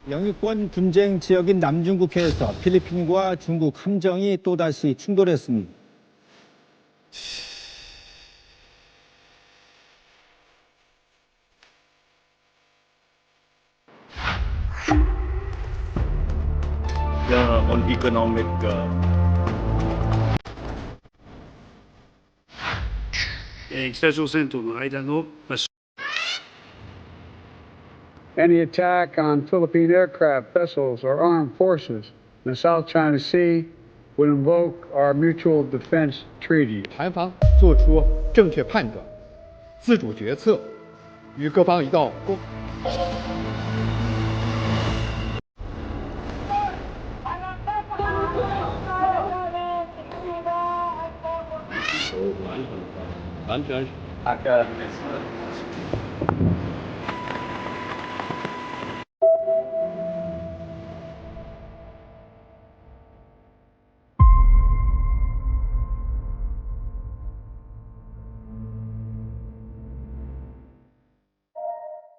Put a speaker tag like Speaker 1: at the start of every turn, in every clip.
Speaker 1: 영유권 분쟁 지역인 남중국해에서 필리핀과 중국 함정이 또다시 충돌했습니다.
Speaker 2: on economic
Speaker 3: 北朝鮮との間の
Speaker 4: Any attack on Philippine aircraft, vessels, or armed forces in the South China Sea would invoke our Mutual Defense Treaty.
Speaker 5: 韩方做出正确判断、自主决策，与各方一道共。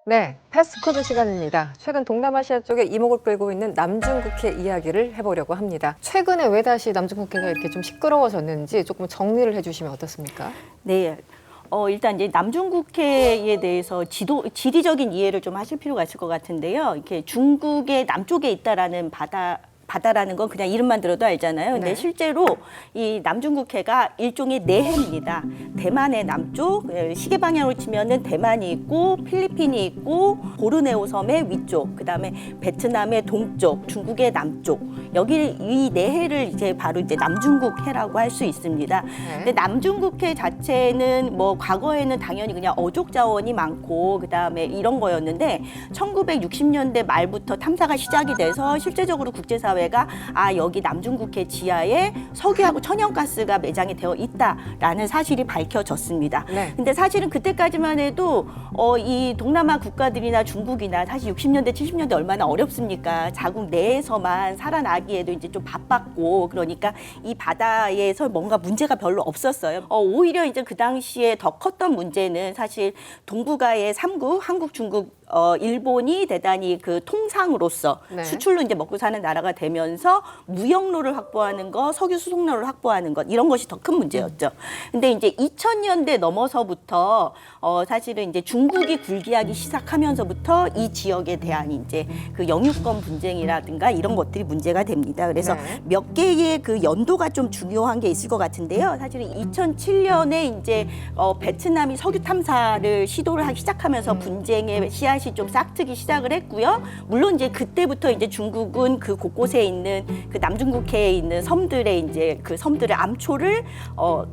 Speaker 6: 네, 패스트코드 시간입니다. 최근 동남아시아 쪽에 이목을 끌고 있는 남중국해 이야기를 해보려고 합니다. 최근에 왜 다시 남중국해가 이렇게 좀 시끄러워졌는지 조금 정리를 해주시면 어떻습니까?
Speaker 7: 네. 일단 이제 남중국해에 대해서 지리적인 이해를 좀 하실 필요가 있을 것 같은데요. 이렇게 중국의 남쪽에 있다라는 바다라는 건 그냥 이름만 들어도 알잖아요. 근데
Speaker 6: 네.
Speaker 7: 실제로 이 남중국해가 일종의 내해입니다. 대만의 남쪽, 시계 방향으로 치면은 대만이 있고 필리핀이 있고 보르네오 섬의 위쪽, 그다음에 베트남의 동쪽, 중국의 남쪽. 여기 이 내해를 이제 바로 이제 남중국해라고 할 수 있습니다.
Speaker 6: 네.
Speaker 7: 근데 남중국해 자체는 뭐 과거에는 당연히 그냥 어족 자원이 많고 그다음에 이런 거였는데 1960년대 말부터 탐사가 시작이 돼서 실제적으로 국제사회가 여기 남중국해 지하에 석유하고 천연가스가 매장이 되어 있다라는 사실이 밝혀졌습니다.
Speaker 6: 네.
Speaker 7: 근데 사실은 그때까지만 해도 이 동남아 국가들이나 중국이나 사실 60년대, 70년대 얼마나 어렵습니까? 자국 내에서만 살아나기에도 이제 좀 바빴고 그러니까 이 바다에서 뭔가 문제가 별로 없었어요. 오히려 이제 그 당시에 더 컸던 문제는 사실 동북아의 3국, 한국, 중국, 일본이 대단히 그 통상으로서
Speaker 6: 네.
Speaker 7: 수출로 이제 먹고 사는 나라가 되면서 무역로를 확보하는 것, 석유 수송로를 확보하는 것 이런 것이 더 큰 문제였죠. 근데 이제 2000년대 넘어서부터 사실은 이제 중국이 굴기하기 시작하면서부터 이 지역에 대한 이제 그 영유권 분쟁이라든가 이런 것들이 문제가 됩니다. 그래서
Speaker 6: 네.
Speaker 7: 몇 개의 그 연도가 좀 중요한 게 있을 것 같은데요. 사실은 2007년에 이제 베트남이 석유 탐사를 시도를 하기 시작하면서 분쟁의 씨앗이 좀 싹트기 시작을 했고요. 물론 이제 그때부터 이제 중국은 그 곳곳에 있는 그 남중국해에 있는 섬들의 이제 그 섬들의 암초를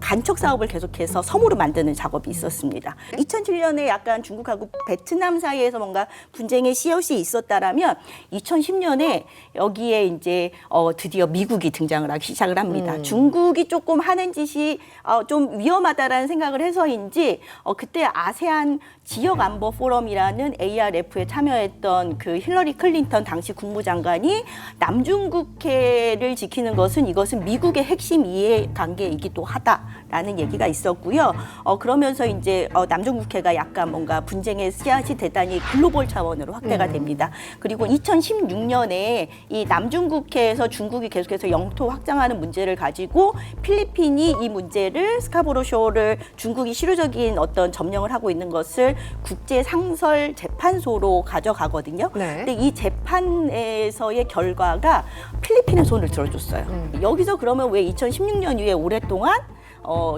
Speaker 7: 간척 사업을 계속해서 섬으로 만드는 작업이 있었습니다. 2007년에 약간 중국하고 베트남 사이에서 뭔가 분쟁의 씨앗이 있었다라면 2010년에 여기에 이제 드디어 미국이 등장을 하기 시작을 합니다. 중국이 조금 하는 짓이 좀 위험하다라는 생각을 해서인지 그때 아세안 지역 안보 포럼이라는 ARF에 참여했던 그 힐러리 클린턴 당시 국무장관이 남중국해를 지키는 이것은 미국의 핵심 이해관계이기도 하다라는 얘기가 있었고요. 그러면서 이제 남중국해가 약간 뭔가 분쟁의 씨앗이 대단히 글로벌 차원으로 확대가 됩니다. 그리고 2016년에 이 남중국해에서 중국이 계속해서 영토 확장하는 문제를 가지고 필리핀이 이 문제를 스카보로 쇼를 중국이 실효적인 어떤 점령을 하고 있는 것을 국제 상설 재판소로 가져가거든요.
Speaker 6: 네.
Speaker 7: 근데 이 재판에서의 결과가 필리핀의 손을 들어줬어요. 여기서 그러면 왜 2016년 이후에 오랫동안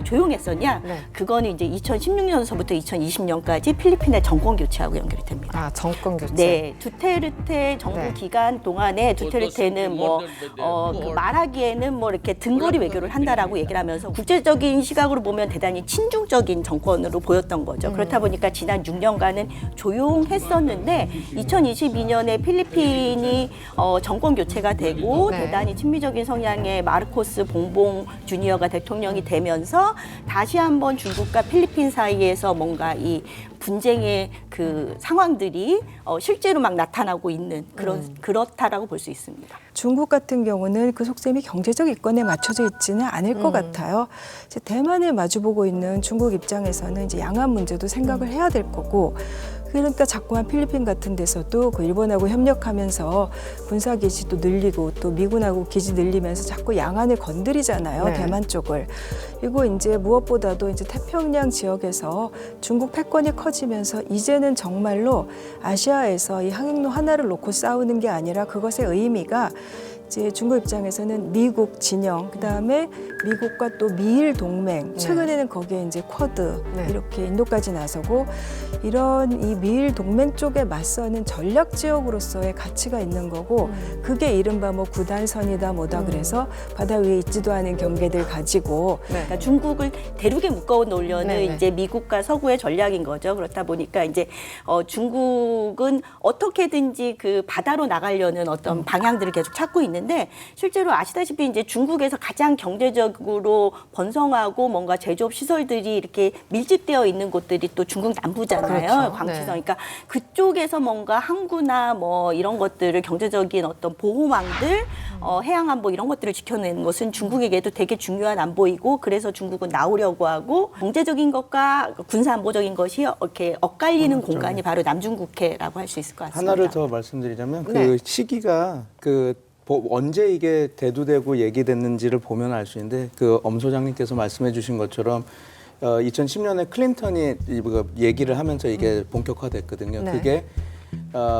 Speaker 7: 조용했었냐?
Speaker 6: 네.
Speaker 7: 그거는 이제 2016년서부터 2020년까지 필리핀의 정권 교체하고 연결이 됩니다.
Speaker 6: 아, 정권 교체.
Speaker 7: 네, 두테르테 정부
Speaker 6: 네.
Speaker 7: 기간 동안에 두테르테는 그 말하기에는 뭐 이렇게 등거리 외교를 한다라고 얘기를 하면서 국제적인 시각으로 보면 대단히 친중적인 정권으로 보였던 거죠. 그렇다 보니까 지난 6년간은 조용했었는데 2022년에 필리핀이 정권 교체가 되고
Speaker 6: 네.
Speaker 7: 대단히 친미적인 성향의 마르코스 봉봉 주니어가 대통령이 되면서 다시 한번 중국과 필리핀 사이에서 뭔가 이 분쟁의 그 상황들이 실제로 막 나타나고 있는 그렇다라고 볼 수 있습니다.
Speaker 8: 중국 같은 경우는 그 속셈이 경제적 이권에 맞춰져 있지는 않을 것 같아요. 이제 대만을 마주보고 있는 중국 입장에서는 이제 양안 문제도 생각을 해야 될 거고, 그러니까 자꾸만 필리핀 같은 데서도 그 일본하고 협력하면서 군사 기지도 늘리고 또 미군하고 기지 늘리면서 자꾸 양안을 건드리잖아요.
Speaker 6: 네.
Speaker 8: 대만 쪽을. 그리고 이제 무엇보다도 이제 태평양 지역에서 중국 패권이 커지면서 이제는 정말로 아시아에서 이 항행로 하나를 놓고 싸우는 게 아니라 그것의 의미가 이제 중국 입장에서는 미국 진영, 그다음에 미국과 또 미일 동맹, 최근에는 거기에 이제 쿼드
Speaker 6: 네.
Speaker 8: 이렇게 인도까지 나서고 이런 이 미일 동맹 쪽에 맞서는 전략 지역으로서의 가치가 있는 거고 그게 이른바 뭐 구단선이다 뭐다 그래서 바다 위에 있지도 않은 경계들 가지고
Speaker 6: 네.
Speaker 7: 그러니까 중국을 대륙에 묶어 놓으려는
Speaker 6: 네네.
Speaker 7: 이제 미국과 서구의 전략인 거죠. 그렇다 보니까 이제 중국은 어떻게든지 그 바다로 나가려는 어떤 방향들을 계속 찾고 있는데 실제로 아시다시피 이제 중국에서 가장 경제적으로 번성하고 뭔가 제조업 시설들이 이렇게 밀집되어 있는 곳들이 또 중국 남부잖아요.
Speaker 6: 그렇죠.
Speaker 7: 광치성.
Speaker 6: 네.
Speaker 7: 그러니까 그쪽에서 뭔가 항구나 뭐 이런 것들을 경제적인 어떤 보호망들, 해양안보 이런 것들을 지켜내는 것은 중국에게도 되게 중요한 안보이고 그래서 중국은 나오려고 하고 경제적인 것과 군사안보적인 것이 이렇게 엇갈리는 공간이 바로 남중국해라고 할 수 있을 것 같습니다.
Speaker 2: 하나를 더 말씀드리자면 그
Speaker 6: 네.
Speaker 2: 시기가 언제 이게 대두되고 얘기됐는지를 보면 알 수 있는데 그 엄 소장님께서 말씀해 주신 것처럼 2010년에 클린턴이 얘기를 하면서 이게 본격화됐거든요.
Speaker 6: 네.
Speaker 2: 그게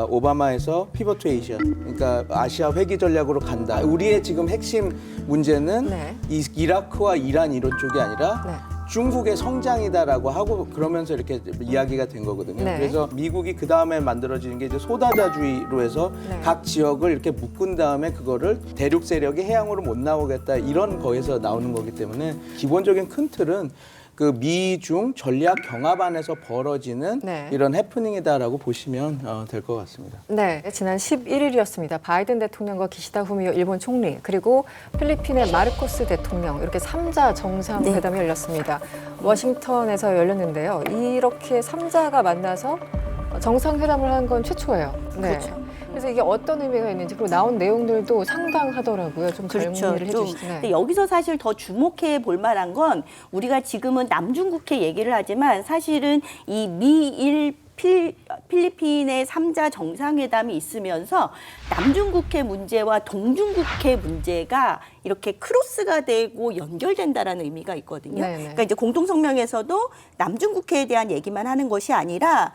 Speaker 2: 오바마에서 피벗 투 에이시아, 그러니까 아시아 회귀 전략으로 간다. 우리의 지금 핵심 문제는
Speaker 6: 네.
Speaker 2: 이라크와 이란 이런 쪽이 아니라
Speaker 6: 네.
Speaker 2: 중국의 성장이다라고 하고 그러면서 이렇게 이야기가 된 거거든요.
Speaker 6: 네.
Speaker 2: 그래서 미국이 그 다음에 만들어지는 게 이제 소다자주의로 해서
Speaker 6: 네.
Speaker 2: 각 지역을 이렇게 묶은 다음에 그거를 대륙 세력이 해양으로 못 나오겠다 이런 거에서 나오는 거기 때문에 기본적인 큰 틀은 그 미중 전략 경합 안에서 벌어지는
Speaker 6: 네.
Speaker 2: 이런 해프닝이다라고 보시면 될 것 같습니다.
Speaker 6: 네, 지난 11일이었습니다. 바이든 대통령과 기시다 후미오 일본 총리 그리고 필리핀의 마르코스 대통령 이렇게 3자 정상회담이 열렸습니다. 워싱턴에서 열렸는데요. 이렇게 3자가 만나서 정상회담을 한 건 최초예요. 네.
Speaker 7: 그렇죠.
Speaker 6: 그래서 이게 어떤 의미가 있는지 그리고 나온 내용들도 상당하더라고요. 좀
Speaker 7: 그렇죠.
Speaker 6: 정리를
Speaker 7: 좀,
Speaker 6: 해주시죠. 네.
Speaker 7: 근데 여기서 사실 더 주목해 볼 만한 건 우리가 지금은 남중국해 얘기를 하지만 사실은 이 미일 필리핀의 3자 정상회담이 있으면서 남중국해 문제와 동중국해 문제가 이렇게 크로스가 되고 연결된다라는 의미가 있거든요.
Speaker 6: 네네.
Speaker 7: 그러니까 이제 공동성명에서도 남중국해에 대한 얘기만 하는 것이 아니라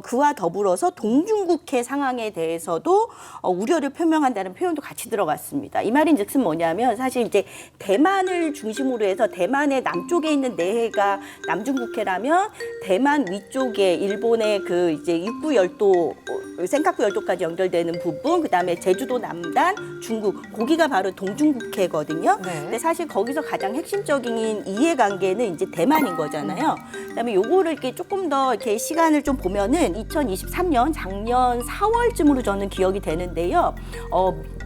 Speaker 7: 그와 더불어서 동중국해 상황에 대해서도 우려를 표명한다는 표현도 같이 들어갔습니다. 이 말인즉슨 뭐냐면 사실 이제 대만을 중심으로 해서 대만의 남쪽에 있는 내해가 남중국해라면 대만 위쪽에 일본의 그 이제 육구 열도, 센카쿠 열도까지 연결되는 부분, 그다음에 제주도 남단, 중국, 거기가 바로 동중국해거든요.
Speaker 6: 네.
Speaker 7: 근데 사실 거기서 가장 핵심적인 이해관계는 이제 대만인 거잖아요. 그다음에 요거를 이렇게 조금 더 이렇게 시간을 좀 보면은 2023년 작년 4월쯤으로 저는 기억이 되는데요.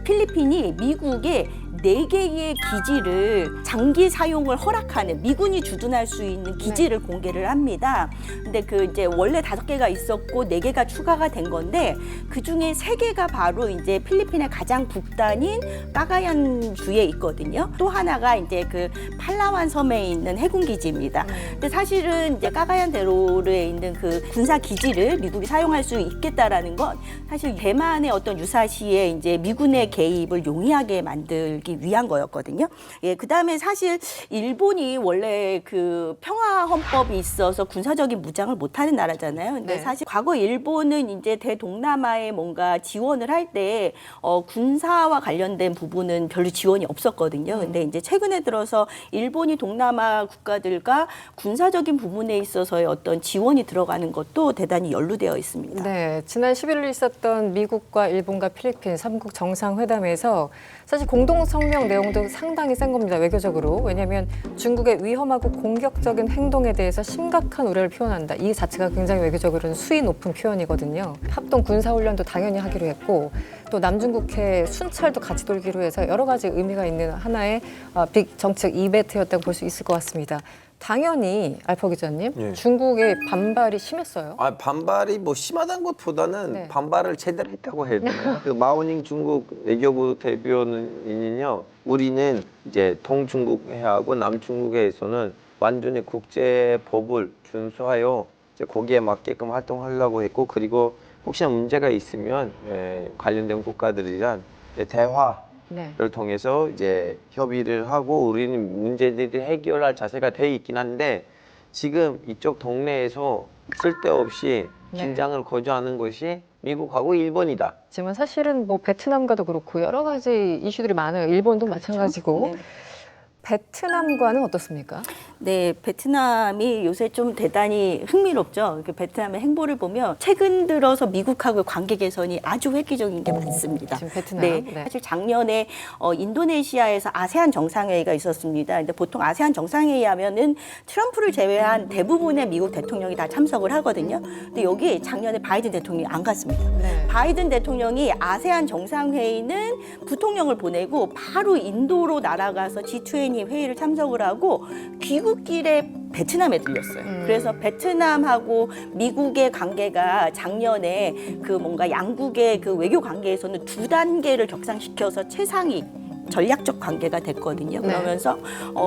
Speaker 7: 필리핀이 미국에 4개의 기지를 장기 사용을 허락하는 미군이 주둔할 수 있는 기지를 공개를 합니다. 근데 그 이제 원래 5개가 있었고 4개가 추가가 된 건데 그 중에 3개가 바로 이제 필리핀의 가장 북단인 까가얀 주에 있거든요. 또 하나가 이제 그 팔라완 섬에 있는 해군 기지입니다. 근데 사실은 이제 까가얀 대로에 있는 그 군사 기지를 미국이 사용할 수 있겠다라는 건 사실 대만의 어떤 유사시에 이제 미군의 개입을 용이하게 만들기 위한 거였거든요. 예, 그다음에 사실 일본이 원래 그 평화 헌법이 있어서 군사적인 무장을 못하는 나라잖아요. 근데
Speaker 6: 네.
Speaker 7: 사실 과거 일본은 이제 대동남아에 뭔가 지원을 할 때 군사와 관련된 부분은 별로 지원이 없었거든요. 근데 이제 최근에 들어서 일본이 동남아 국가들과 군사적인 부분에 있어서의 어떤 지원이 들어가는 것도 대단히 연루되어 있습니다.
Speaker 6: 네, 지난 11일 있었던 미국과 일본과 필리핀 3국 정상회담에서 사실 공동성명 내용도 상당히 센 겁니다, 외교적으로. 왜냐하면 중국의 위험하고 공격적인 행동에 대해서 심각한 우려를 표현한다. 이 자체가 굉장히 외교적으로는 수위 높은 표현이거든요. 합동 군사훈련도 당연히 하기로 했고 또 남중국해 순찰도 같이 돌기로 해서 여러 가지 의미가 있는 하나의 빅 정책 이벤트였다고 볼 수 있을 것 같습니다. 당연히 알파 기자님,
Speaker 9: 예.
Speaker 6: 중국의 반발이 심했어요.
Speaker 9: 반발이 뭐 심하다는 것보다는
Speaker 6: 네.
Speaker 9: 반발을 제대로 했다고 해야 되나요? 그 마오닝 중국 외교부 대변인은요, 우리는 이제 동중국해하고 남중국해에서는 완전히 국제법을 준수하여 이제 거기에 맞게끔 활동하려고 했고 그리고 혹시나 문제가 있으면 관련된 국가들이랑 대화를
Speaker 6: 네.
Speaker 9: 통해서 이제 협의를 하고 우리는 문제들을 해결할 자세가 돼 있긴 한데 지금 이쪽 동네에서 쓸데없이 긴장을 고조하는 것이 미국하고 일본이다.
Speaker 6: 지금 사실은 뭐 베트남과도 그렇고 여러 가지 이슈들이 많아요. 일본도 마찬가지고.
Speaker 7: 네.
Speaker 6: 베트남과는 어떻습니까?
Speaker 7: 네, 베트남이 요새 좀 대단히 흥미롭죠. 그 베트남의 행보를 보면 최근 들어서 미국하고의 관계 개선이 아주 획기적인 게 많습니다.
Speaker 6: 지금 베트남.
Speaker 7: 네,
Speaker 6: 네.
Speaker 7: 사실 작년에 인도네시아에서 아세안 정상회의가 있었습니다. 근데 보통 아세안 정상회의 하면은 트럼프를 제외한 대부분의 미국 대통령이 다 참석을 하거든요. 근데 여기 작년에 바이든 대통령이 안 갔습니다.
Speaker 6: 네.
Speaker 7: 바이든 대통령이 아세안 정상회의는 부통령을 보내고 바로 인도로 날아가서 G20 회의를 참석을 하고 귀국길에 베트남에 들렸어요. 그래서 베트남하고 미국의 관계가 작년에 그 뭔가 양국의 그 외교 관계에서는 2단계를 격상시켜서 최상위 전략적 관계가 됐거든요.
Speaker 6: 네.
Speaker 7: 그러면서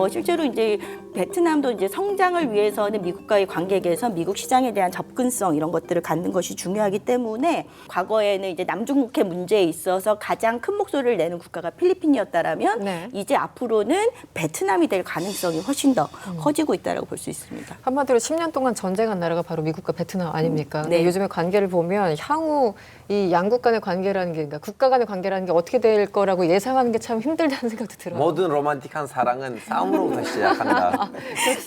Speaker 7: 실제로 이제 베트남도 이제 성장을 위해서는 미국과의 관계 개선, 미국 시장에 대한 접근성 이런 것들을 갖는 것이 중요하기 때문에 과거에는 이제 남중국해 문제에 있어서 가장 큰 목소리를 내는 국가가 필리핀이었다라면
Speaker 6: 네.
Speaker 7: 이제 앞으로는 베트남이 될 가능성이 훨씬 더 커지고 있다라고 볼 수 있습니다.
Speaker 6: 한마디로 10년 동안 전쟁한 나라가 바로 미국과 베트남 아닙니까?
Speaker 7: 네.
Speaker 6: 근데 요즘에 관계를 보면 향후 이 양국 간의 관계라는 게, 그러니까 국가 간의 관계라는 게 어떻게 될 거라고 예상하는 게 참 힘들다는 생각도 들어요.
Speaker 9: 모든 로man틱한 사랑은 싸움으로부터 시작한다.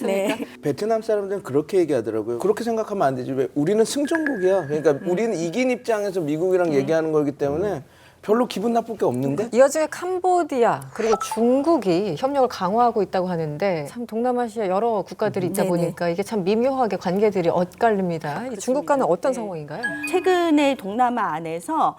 Speaker 7: 네.
Speaker 2: 베트남 사람들은 그렇게 얘기하더라고요. 그렇게 생각하면 안 되지. 왜 우리는 승전국이야. 그러니까 우리는 이긴 입장에서 미국이랑 얘기하는 거기 때문에 별로 기분 나쁠 게 없는데.
Speaker 6: 이 와중에 캄보디아 그리고 중국이 협력을 강화하고 있다고 하는데 참 동남아시아 여러 국가들이 있다
Speaker 7: 네네.
Speaker 6: 보니까 이게 참 미묘하게 관계들이 엇갈립니다. 이 중국과는 어떤
Speaker 7: 네.
Speaker 6: 상황인가요?
Speaker 7: 최근에 동남아 안에서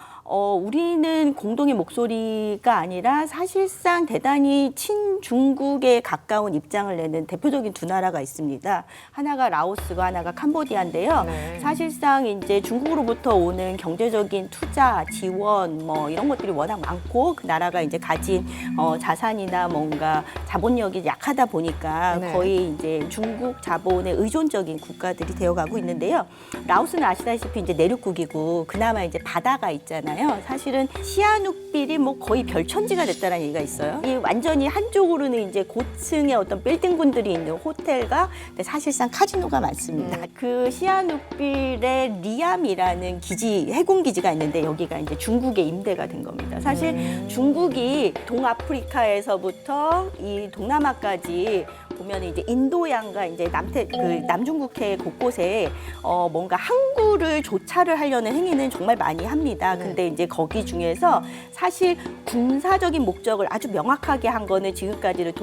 Speaker 7: 우리는 공동의 목소리가 아니라 사실상 대단히 친중국에 가까운 입장을 내는 대표적인 두 나라가 있습니다. 하나가 라오스고 하나가 캄보디아인데요.
Speaker 6: 네.
Speaker 7: 사실상 이제 중국으로부터 오는 경제적인 투자, 지원 뭐 이런 것들이 워낙 많고 그 나라가 이제 가진 자산이나 뭔가 자본력이 약하다 보니까
Speaker 6: 네.
Speaker 7: 거의 이제 중국 자본에 의존적인 국가들이 되어가고 있는데요. 라오스는 아시다시피 이제 내륙국이고 그나마 이제 바다가 있잖아요. 사실은 시아누빌이 뭐 거의 별천지가 됐다는 얘기가 있어요. 이 완전히 한쪽으로는 이제 고층의 어떤 빌딩군들이 있는 호텔과 사실상 카지노가 많습니다. 그 시아누빌의 리암이라는 기지, 해군 기지가 있는데 여기가 이제 중국의 임대가 된 겁니다. 사실 중국이 동아프리카에서부터 이 동남아까지 보면 이제 인도양과 이제 남중국해 곳곳에 뭔가 항구를 조차를 하려는 행위는 정말 많이 합니다. 근데 이제 거기 중에서 사실 군사적인 목적을 아주 명확하게 한 거는 지금까지는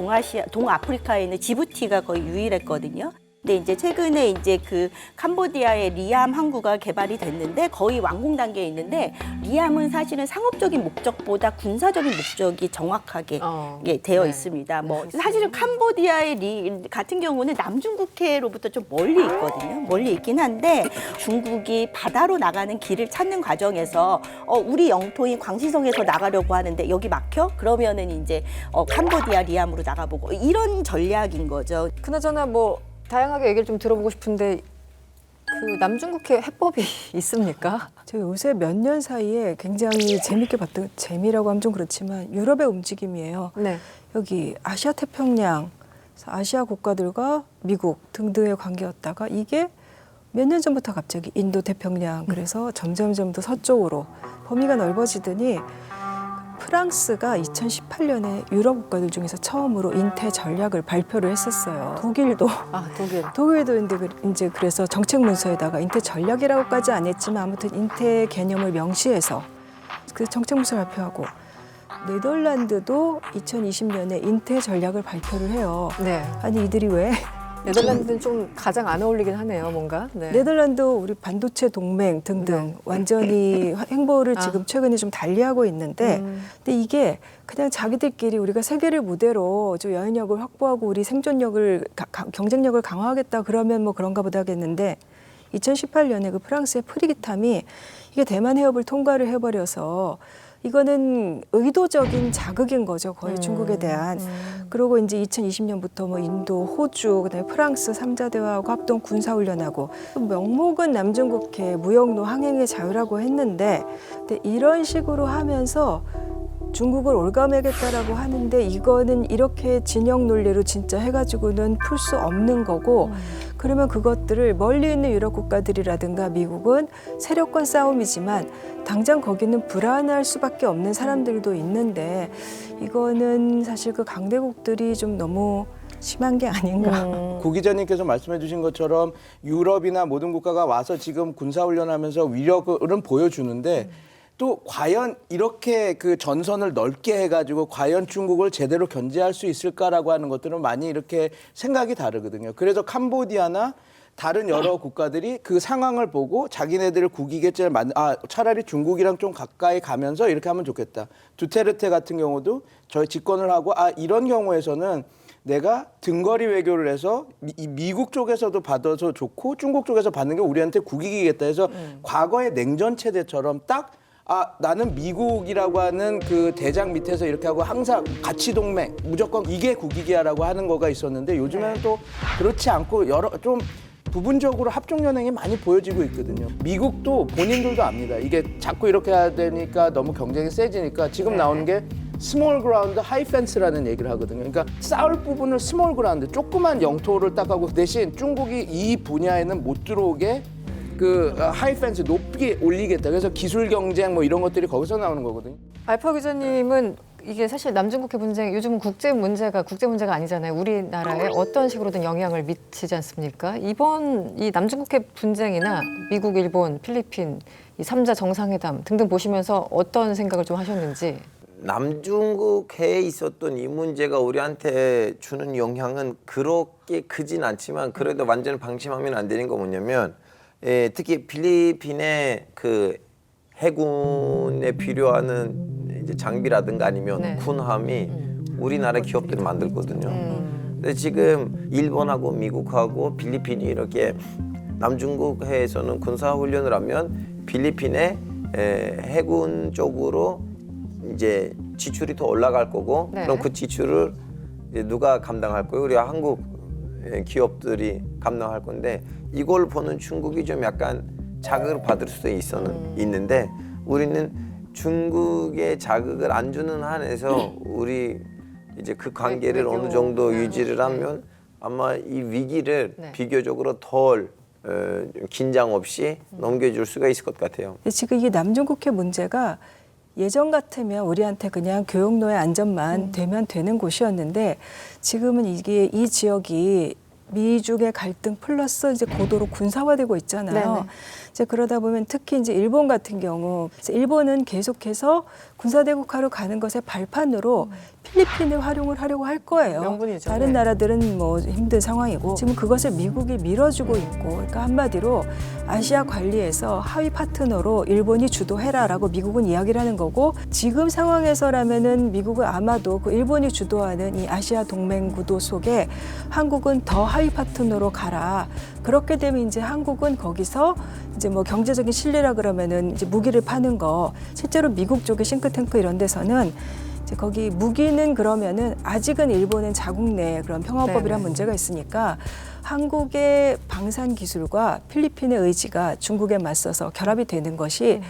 Speaker 7: 동아프리카에 있는 지부티가 거의 유일했거든요. 근데 이제 최근에 이제 그 캄보디아의 리암 항구가 개발이 됐는데 거의 완공 단계에 있는데 리암은 사실은 상업적인 목적보다 군사적인 목적이 정확하게 되어
Speaker 6: 네.
Speaker 7: 있습니다. 뭐 사실은 캄보디아의 같은 경우는 남중국해로부터 좀 멀리 있거든요. 멀리 있긴 한데 중국이 바다로 나가는 길을 찾는 과정에서 우리 영토인 광시성에서 나가려고 하는데 여기 막혀? 그러면은 이제 캄보디아 리암으로 나가보고 이런 전략인 거죠.
Speaker 6: 그나저나 뭐 다양하게 얘기를 좀 들어보고 싶은데 그 남중국해 해법이 있습니까?
Speaker 8: 제가 요새 몇 년 사이에 굉장히 재밌게 봤던, 재미라고 하면 좀 그렇지만 유럽의 움직임이에요.
Speaker 6: 네.
Speaker 8: 여기 아시아 태평양, 아시아 국가들과 미국 등등의 관계였다가 이게 몇 년 전부터 갑자기 인도 태평양, 그래서 점점점 더 서쪽으로 범위가 넓어지더니 프랑스가 2018년에 유럽 국가들 중에서 처음으로 인태 전략을 발표를 했었어요. 독일도 독일도 이제 그래서 정책 문서에다가 인태 전략이라고까지 안 했지만 아무튼 인태 개념을 명시해서 그 정책 문서 발표하고 네덜란드도 2020년에 인태 전략을 발표를 해요.
Speaker 6: 네.
Speaker 8: 아니 이들이 왜?
Speaker 6: 네덜란드는 좀 가장 안 어울리긴 하네요, 뭔가. 네.
Speaker 8: 네덜란드 우리 반도체 동맹 등등 완전히 행보를 지금 최근에 좀 달리하고 있는데 근데 이게 그냥 자기들끼리 우리가 세계를 무대로 좀 여행력을 확보하고 우리 생존력을 경쟁력을 강화하겠다 그러면 뭐 그런가 보다 하겠는데 2018년에 그 프랑스의 프리기탐이 이게 대만 해협을 통과를 해버려서 이거는 의도적인 자극인 거죠, 거의 중국에 대한. 그리고 이제 2020년부터 뭐 인도, 호주, 그다음에 프랑스 3자 대화하고 합동 군사 훈련하고 명목은 남중국해 무역로 항행의 자유라고 했는데 근데 이런 식으로 하면서 중국을 올가매겠다라고 하는데 이거는 이렇게 진영 논리로 진짜 해가지고는 풀 수 없는 거고 그러면 그것들을 멀리 있는 유럽 국가들이라든가 미국은 세력권 싸움이지만 당장 거기는 불안할 수밖에 없는 사람들도 있는데 이거는 사실 그 강대국들이 좀 너무 심한 게 아닌가.
Speaker 2: 구 기자님께서 말씀해 주신 것처럼 유럽이나 모든 국가가 와서 지금 군사훈련하면서 위력은 보여주는데 또 과연 이렇게 그 전선을 넓게 해가지고 과연 중국을 제대로 견제할 수 있을까라고 하는 것들은 많이 이렇게 생각이 다르거든요. 그래서 캄보디아나 다른 여러 국가들이 그 상황을 보고 자기네들을 국익에 차라리 중국이랑 좀 가까이 가면서 이렇게 하면 좋겠다. 두테르테 같은 경우도 저희 집권을 하고 이런 경우에서는 내가 등거리 외교를 해서 미국 쪽에서도 받아서 좋고 중국 쪽에서 받는 게 우리한테 국익이겠다 해서 과거의 냉전 체제처럼 딱 나는 미국이라고 하는 그 대장 밑에서 이렇게 하고 항상 가치 동맹 무조건 이게 국익이야라고 하는 거가 있었는데 요즘에는 또 그렇지 않고 여러 좀 부분적으로 합종 연행이 많이 보여지고 있거든요. 미국도 본인들도 압니다. 이게 자꾸 이렇게 해야 되니까 너무 경쟁이 세지니까 지금 나오는 게 스몰 그라운드 하이 펜스라는 얘기를 하거든요. 그러니까 싸울 부분을 스몰 그라운드 조그만 영토를 딱 하고 대신 중국이 이 분야에는 못 들어오게 그 하이 펜스 높게 올리겠다. 그래서 기술 경쟁 뭐 이런 것들이 거기서 나오는 거거든요.
Speaker 6: 알파 기자님은 이게 사실 남중국해 분쟁 요즘은 국제 문제가 아니잖아요. 우리나라에 어떤 식으로든 영향을 미치지 않습니까? 이번 이 남중국해 분쟁이나 미국, 일본, 필리핀 이 3자 정상회담 등등 보시면서 어떤 생각을 좀 하셨는지.
Speaker 9: 남중국해에 있었던 이 문제가 우리한테 주는 영향은 그렇게 크진 않지만 그래도 완전히 방심하면 안 되는 거 뭐냐면 특히 필리핀의 그 해군에 필요한 이제 장비라든가 아니면 군함이 우리나라 기업들이 만들거든요. 근데 지금 일본하고 미국하고 필리핀이 이렇게 남중국해에서는 군사훈련을 하면 필리핀의 해군 쪽으로 이제 지출이 더 올라갈 거고 그럼 그 지출을 이제 누가 감당할 거예요? 우리 한국 기업들이 감당할 건데 이걸 보는 중국이 좀 약간 자극을 받을 수도 있는데 우리는 중국의 자극을 안 주는 한에서 우리 이제 그 관계를 어느 정도 유지를 하면 아마 이 위기를 비교적으로 덜 긴장 없이 넘겨줄 수가 있을 것 같아요.
Speaker 8: 지금 이게 남중국해 문제가 예전 같으면 우리한테 그냥 교역로의 안전만 되면 되는 곳이었는데 지금은 이게 이 지역이 미중의 갈등 플러스 이제 고도로 군사화되고 있잖아요.
Speaker 6: 네네.
Speaker 8: 이제 그러다 보면 특히 이제 일본 같은 경우 일본은 계속해서 군사대국화로 가는 것의 발판으로 필리핀을 활용을 하려고 할 거예요.
Speaker 6: 명분이죠.
Speaker 8: 다른 나라들은 뭐 힘든 상황이고 지금 그것을 미국이 밀어주고 있고 그러니까 한마디로 아시아 관리에서 하위 파트너로 일본이 주도해라라고 미국은 이야기를 하는 거고 지금 상황에서라면은 미국은 아마도 그 일본이 주도하는 이 아시아 동맹 구도 속에 한국은 더 하위 파트너로 가라. 그렇게 되면 이제 한국은 거기서 이제 뭐 경제적인 신뢰라 그러면은 이제 무기를 파는 거 실제로 미국 쪽의 싱크탱크 이런 데서는 이제 거기 무기는 그러면은 아직은 일본은 자국 내 그런 평화법이란 문제가 있으니까 한국의 방산 기술과 필리핀의 의지가 중국에 맞서서 결합이 되는 것이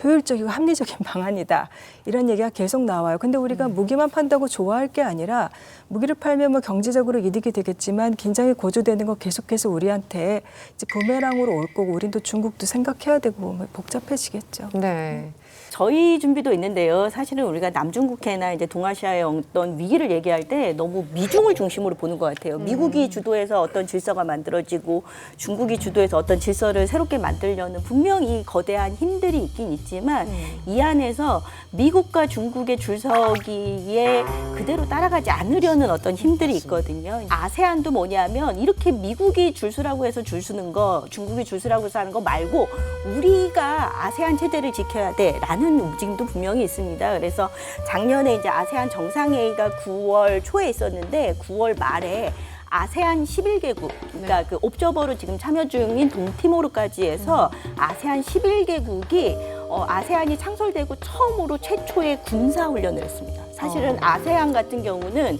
Speaker 8: 효율적이고 합리적인 방안이다. 이런 얘기가 계속 나와요. 근데 우리가 무기만 판다고 좋아할 게 아니라 무기를 팔면 뭐 경제적으로 이득이 되겠지만 긴장이 고조되는 거 계속해서 우리한테 이제 부메랑으로 올 거고 우린 또 중국도 생각해야 되고 복잡해지겠죠.
Speaker 6: 네.
Speaker 7: 저희 준비도 있는데요. 사실은 우리가 남중국해나 이제 동아시아의 어떤 위기를 얘기할 때 너무 미중을 중심으로 보는 것 같아요. 미국이 주도해서 어떤 질서가 만들어지고 중국이 주도해서 어떤 질서를 새롭게 만들려는 분명히 거대한 힘들이 있긴 있지만 이 안에서 미국과 중국의 줄서기에 그대로 따라가지 않으려는 어떤 힘들이 있거든요. 아세안도 뭐냐면 이렇게 미국이 줄서라고 해서 줄서는 거, 중국이 줄서라고 해서 하는 거 말고 우리가 아세안 체제를 지켜야 돼라는 움직임도 분명히 있습니다. 그래서 작년에 이제 아세안 정상회의가 9월 초에 있었는데 9월 말에 아세안 11개국, 그러니까 그 옵저버로 지금 참여 중인 동티모르까지 해서 아세안 11개국이 아세안이 창설되고 처음으로 최초의 군사 훈련을 했습니다. 사실은 아세안 같은 경우는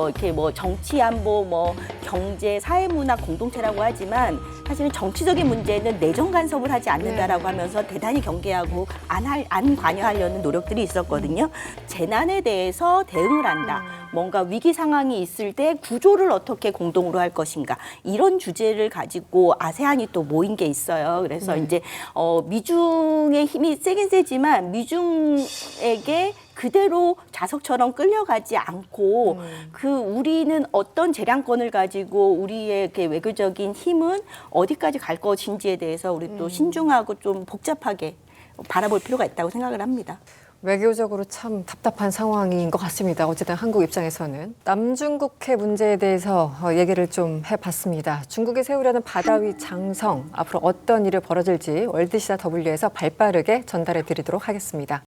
Speaker 7: 이렇게 뭐 정치 안보, 뭐 경제, 사회 문화 공동체라고 하지만 사실은 정치적인 문제는 내정 간섭을 하지 않는다라고 하면서 대단히 경계하고 안 관여하려는 노력들이 있었거든요. 재난에 대해서 대응을 한다. 뭔가 위기 상황이 있을 때 구조를 어떻게 공동으로 할 것인가. 이런 주제를 가지고 아세안이 또 모인 게 있어요. 그래서 이제 미중의 힘이 세긴 세지만 미중에게 그대로 자석처럼 끌려가지 않고 우리는 어떤 재량권을 가지고 우리의 이렇게 외교적인 힘은 어디까지 갈 것인지에 대해서 우리 또 신중하고 좀 복잡하게 바라볼 필요가 있다고 생각을 합니다.
Speaker 6: 외교적으로 참 답답한 상황인 것 같습니다. 어쨌든 한국 입장에서는. 남중국해 문제에 대해서 얘기를 좀 해봤습니다. 중국이 세우려는 바다 위 장성, 앞으로 어떤 일이 벌어질지 월드시사 W에서 발빠르게 전달해 드리도록 하겠습니다.